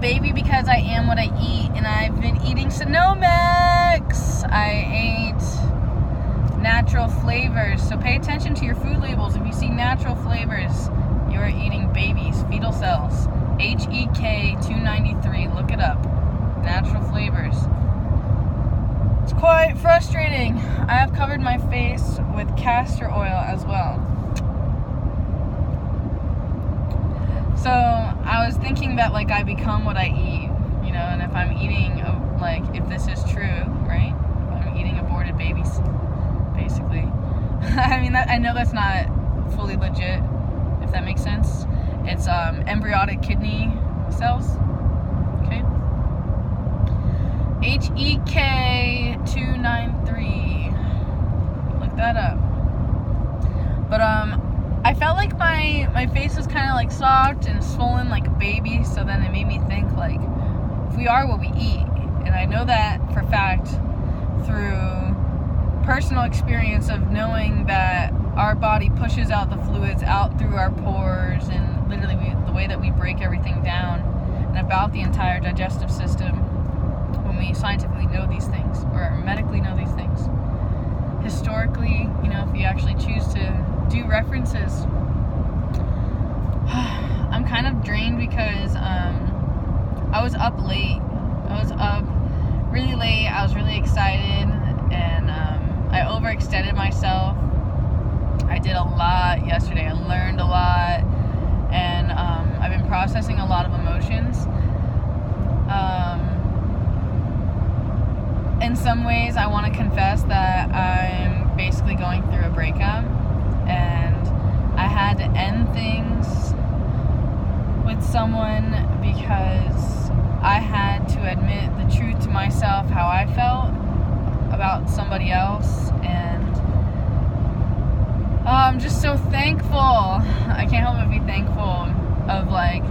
baby because I am what I eat, and I've been eating Sonomex. I ate natural flavors, so pay attention to your food labels. If you see natural flavors, you are eating babies, fetal cells. HEK 293, look it up. Natural flavors. It's quite frustrating. I have covered my face with castor oil as well. So I was thinking that like I become what I eat, you know, and if I'm eating, if this is true, right? If I'm eating aborted babies, basically. I mean, I know that's not fully legit, if that makes sense. It's embryonic kidney cells. Okay. HEK 293. Look that up. But I felt like my face was kind of like soft and swollen like a baby, so then it made me think like, if we are what we eat, and I know that for fact through personal experience of knowing that our body pushes out the fluids out through our pores, and literally the way that we break everything down, and about the entire digestive system, when we scientifically know these things, or medically know these things. Historically, you know, if you actually choose to do references. I'm kind of drained because I was up late. I was up really late. I was really excited, and I overextended myself. I did a lot yesterday. I learned a lot, and I've been processing a lot of emotions. In some ways, I want to confess that I'm basically going through a breakup, and I had to end things with someone because I had to admit the truth to myself, how I felt about somebody else, and I'm just so thankful. I can't help but be thankful of like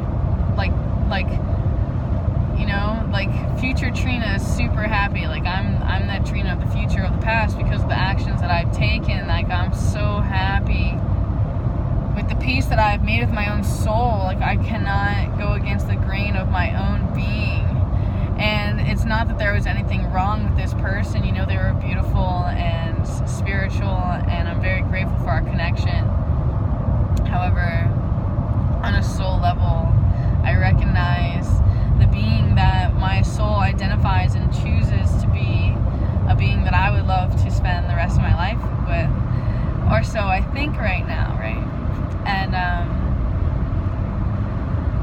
you know, like future Trina is super happy. Like I'm that Trina of the future of the past because of the actions that I've taken. Like I'm so happy with the peace that I've made with my own soul. Like I cannot go against the grain of my own being. And it's not that there was anything wrong with this person. You know, they were beautiful and spiritual, and I'm very grateful for our connection. However, on a soul level, I recognize the being that my soul identifies and chooses to be a being that I would love to spend the rest of my life with. Or so I think right now, right? And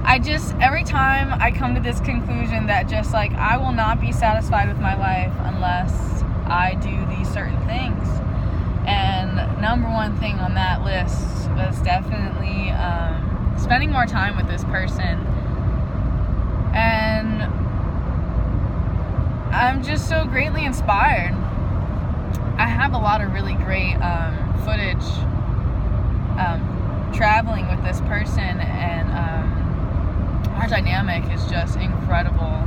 I just, every time I come to this conclusion that just like I will not be satisfied with my life unless I do these certain things. And number one thing on that list was definitely spending more time with this person. And I'm just so greatly inspired. I have a lot of really great footage traveling with this person, and our dynamic is just incredible.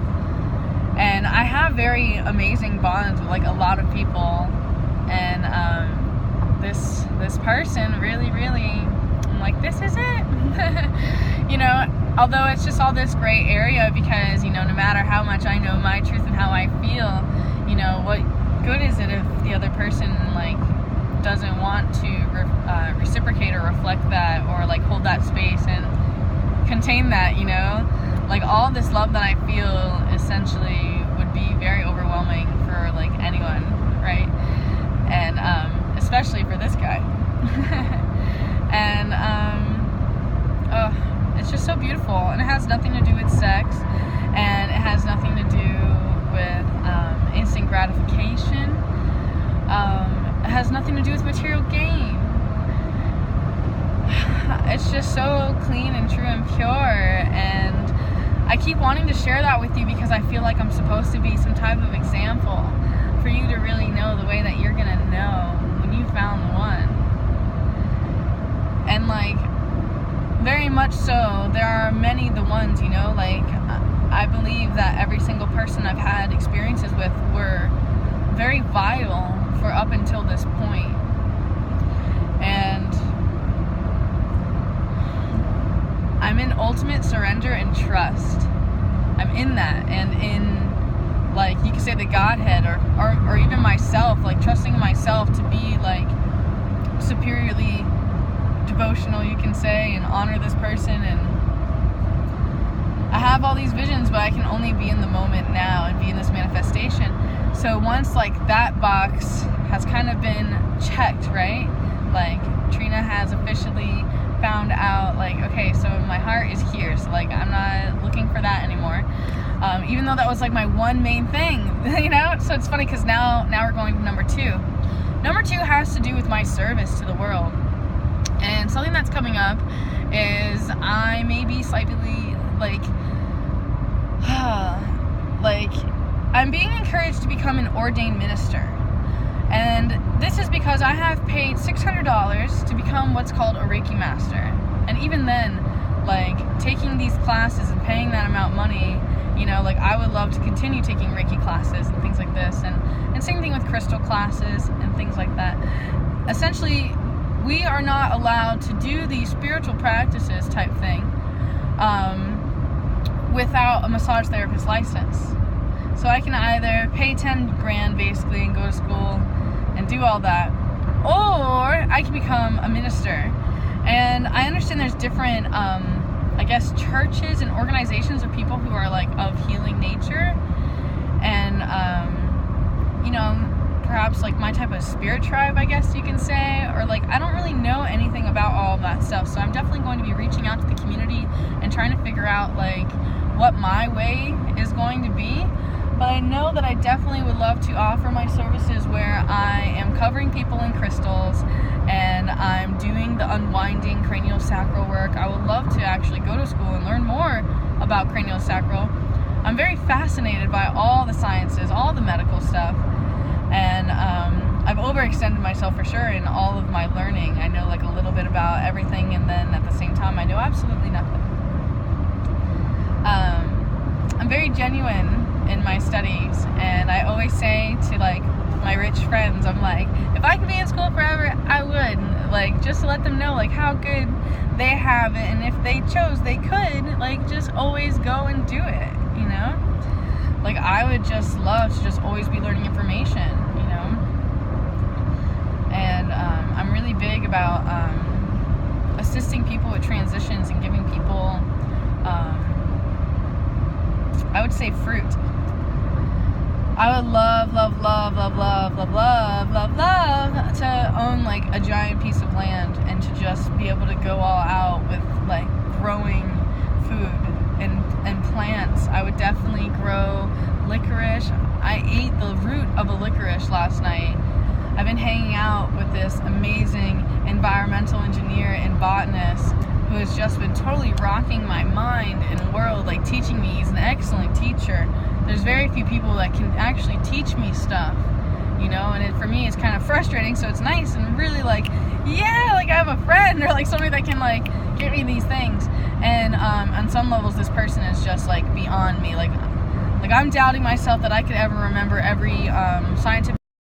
And I have very amazing bonds with like a lot of people, and this person really, I'm like, this is it. You know, although it's just all this gray area, because, you know, no matter how much I know my truth and how I feel, you know, what good is it if the other person like doesn't want to reciprocate or reflect that, or like hold that space and contain that, you know? Like all this love that I feel essentially would be very overwhelming for like anyone, right? And especially for this guy. And it's just so beautiful, and it has nothing to do with sex, and it has nothing to do with instant gratification. It has nothing to do with material gain. It's just so clean and true and pure, and I keep wanting to share that with you because I feel like I'm supposed to be some type of example for you to really know the way that you're gonna know when you found the one. And like, very much so, there are many the ones, you know, like I believe that every single person I've had experiences with were very vital for up until this point. And I'm in ultimate surrender and trust. I'm in that, and in, like, you could say the Godhead, or even myself, like trusting myself to be like superiorly devotional, you can say, and honor this person. And I have all these visions, but I can only be in the moment now and be in this manifestation. So once like that box has kind of been checked, right? Like Trina has officially found out, like, okay, so my heart is here, so like I'm not looking for that anymore, even though that was like my one main thing, you know. So it's funny because now we're going to number two. Number two has to do with my service to the world, and something that's coming up is I may be slightly like I'm being encouraged to become an ordained minister. And this is because I have paid $600 to become what's called a Reiki master. And even then, like, taking these classes and paying that amount of money, you know, like, I would love to continue taking Reiki classes and things like this. And same thing with crystal classes and things like that. Essentially, we are not allowed to do these spiritual practices type thing without a massage therapist license. So I can either pay 10 grand basically and go to school and do all that, or I can become a minister. And I understand there's different, I guess, churches and organizations or people who are like of healing nature, and you know, perhaps like my type of spirit tribe, I guess you can say, or like I don't really know anything about all of that stuff. So I'm definitely going to be reaching out to the community and trying to figure out like what my way is going to be. But I know that I definitely would love to offer my services where I am covering people in crystals and I'm doing the unwinding craniosacral work. I would love to actually go to school and learn more about craniosacral. I'm very fascinated by all the sciences, all the medical stuff, and I've overextended myself for sure in all of my learning. I know like a little bit about everything, and then at the same time I know absolutely nothing. I'm very genuine in my studies, and I always say to like my rich friends, I'm like, if I could be in school forever, I would, like, just to let them know like how good they have it, and if they chose they could like just always go and do it, you know. Like I would just love to just always be learning information, you know. And I'm really big about assisting people with transitions and giving people I would say fruit. I would love to own like a giant piece of land and to just be able to go all out with like growing food and plants. I would definitely grow licorice. I ate the root of a licorice last night. I've been hanging out with this amazing environmental engineer and botanist who has just been totally rocking my mind and world, like teaching me. He's an excellent teacher. There's very few people that can actually teach me stuff, you know, and for me it's kind of frustrating, so it's nice and really like, yeah, like I have a friend or like somebody that can like give me these things. And on some levels this person is just like beyond me. Like I'm doubting myself that I could ever remember every scientific